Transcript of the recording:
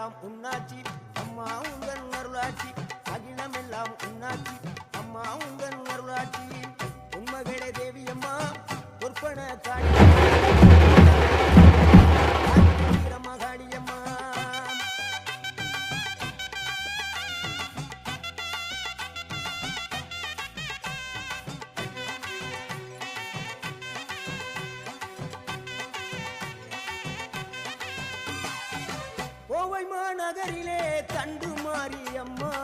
எல்லாம் உன்னாட்சி அம்மா உந்தன் அருளாட்சி அகிலம் எல்லாம் உன்னாட்சி அம்மா உந்தன் அருளாட்சி உண்மகளே தேவி அம்மா பொற்பன காளி காளியம்மா கோவை மாநகரிலே தண்டு மாரியம்மா